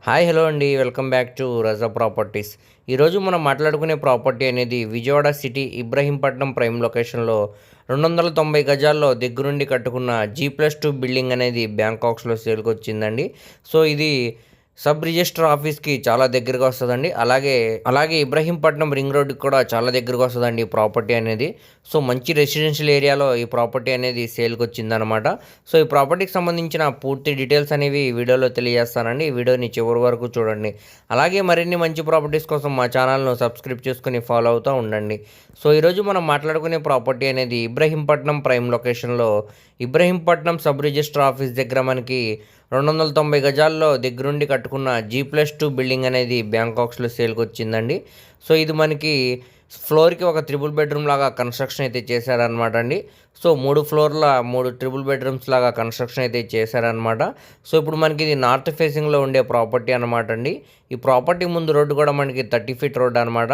Hi hello అండి, welcome back to Raza properties. ఈరోజు మనం మాట్లాడుకునే ప్రాపర్టీ అనేది విజయవాడ సిటీ ఇబ్రహీంపట్నం ప్రైమ్ లొకేషన్లో 290 గజాల్లో దగ్గరుండి కట్టుకున్న G+2 బిల్డింగ్ అనేది బ్యాంకాక్స్లో సేల్కి వచ్చిందండి. సో ఇది సబ్ రిజిస్టర్ ఆఫీస్కి చాలా దగ్గరగా వస్తుందండి. అలాగే ఇబ్రహీంపట్నం రింగ్ రోడ్కి కూడా చాలా దగ్గరగా వస్తుందండి ఈ ప్రాపర్టీ అనేది. సో మంచి రెసిడెన్షియల్ ఏరియాలో ఈ ప్రాపర్టీ అనేది సేల్కి వచ్చిందనమాట. సో ఈ ప్రాపర్టీకి సంబంధించిన పూర్తి డీటెయిల్స్ అనేవి ఈ వీడియోలో తెలియజేస్తానండి. ఈ వీడియోని చివరి వరకు చూడండి. అలాగే మరిన్ని మంచి ప్రాపర్టీస్ కోసం మా ఛానల్ను సబ్స్క్రైబ్ చేసుకుని ఫాలో అవుతూ ఉండండి. సో ఈరోజు మనం మాట్లాడుకునే ప్రాపర్టీ అనేది ఇబ్రహీంపట్నం ప్రైమ్ లొకేషన్లో ఇబ్రహీంపట్నం సబ్ రిజిస్టర్ ఆఫీస్ దగ్గర మనకి 290 గజాల్లో దగ్గరుండి కట్టుకున్న G+2 బిల్డింగ్ అనేది బ్యాంకాక్స్లో సేల్కి వచ్చిందండి. సో ఇది మనకి ఫ్లోర్కి ఒక త్రిబుల్ బెడ్రూమ్ లాగా కన్స్ట్రక్షన్ అయితే చేశారనమాట అండి. సో 3 ఫ్లోర్ల 3 ట్రిపుల్ బెడ్రూమ్స్ లాగా కన్స్ట్రక్షన్ అయితే చేశారనమాట. సో ఇప్పుడు మనకి ఇది నార్త్ ఫేసింగ్లో ఉండే ప్రాపర్టీ అనమాట అండి. ఈ ప్రాపర్టీ ముందు రోడ్డు కూడా మనకి 30 ఫీట్ రోడ్ అనమాట.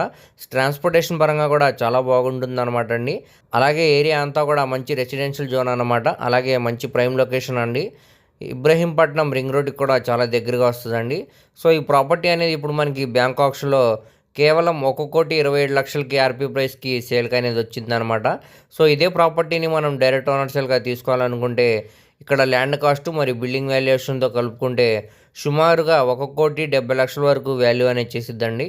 ట్రాన్స్పోర్టేషన్ పరంగా కూడా చాలా బాగుంటుంది అనమాట అండి. అలాగే ఏరియా అంతా కూడా మంచి రెసిడెన్షియల్ జోన్ అనమాట. అలాగే మంచి ప్రైమ్ లొకేషన్ అండి. ఇబ్రహీంపట్నం రింగ్ రోడ్కి కూడా చాలా దగ్గరగా వస్తుందండి. సో ఈ ప్రాపర్టీ అనేది ఇప్పుడు మనకి బ్యాంకాక్స్లో కేవలం 1,27,00,000కి ఆర్పీ ప్రైస్కి సేల్కి అనేది వచ్చిందనమాట. సో ఇదే ప్రాపర్టీని మనం డైరెక్ట్ ఓనర్షియల్గా తీసుకోవాలనుకుంటే ఇక్కడ ల్యాండ్ కాస్ట్ మరియు బిల్డింగ్ వాల్యుయేషన్తో కలుపుకుంటే సుమారుగా 1,70,00,000 వరకు వాల్యూ అనేది చేసిద్దండి.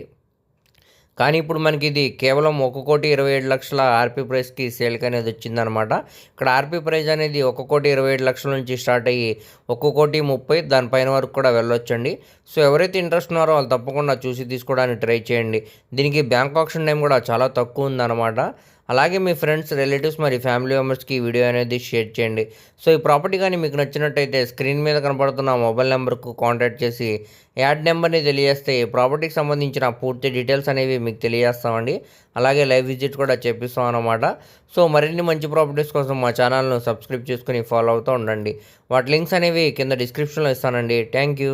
కానీ ఇప్పుడు మనకి ఇది కేవలం 1,27,00,000 ఆర్పీ ప్రైస్కి సేల్కి అనేది వచ్చిందనమాట. ఇక్కడ ఆర్పీ ప్రైస్ అనేది 1,27,00,000 నుంచి స్టార్ట్ అయ్యి 1,30,00,000 దానిపైన వరకు కూడా వెళ్ళొచ్చండి. సో ఎవరైతే ఇంట్రెస్ట్ ఉన్నారో వాళ్ళు తప్పకుండా చూసి తీసుకోవడానికి ట్రై చేయండి. దీనికి బ్యాంక్ ఆప్షన్ టైం కూడా చాలా తక్కువ ఉందన్నమాట. అలాగే మీ ఫ్రెండ్స్, రిలేటివ్స్ మరి ఫ్యామిలీ మెంబర్స్కి ఈ వీడియో అనేది షేర్ చేయండి. సో ఈ ప్రాపర్టీ కానీ మీకు నచ్చినట్టయితే స్క్రీన్ మీద కనపడుతున్న మొబైల్ నెంబర్కు కాంటాక్ట్ చేసి యాడ్ నెంబర్ని తెలియజేస్తే ఈ ప్రాపర్టీకి సంబంధించిన పూర్తి డీటెయిల్స్ అనేవి మీకు తెలియజేస్తామండి. అలాగే లైవ్ విజిట్ కూడా చేపిస్తాం అన్నమాట. సో మరిన్ని మంచి ప్రాపర్టీస్ కోసం మా ఛానల్ను సబ్స్క్రైబ్ చేసుకుని ఫాలో అవుతూ ఉండండి. వాటి లింక్స్ అనేవి కింద డిస్క్రిప్షన్లో ఇస్తానండి. Thank you.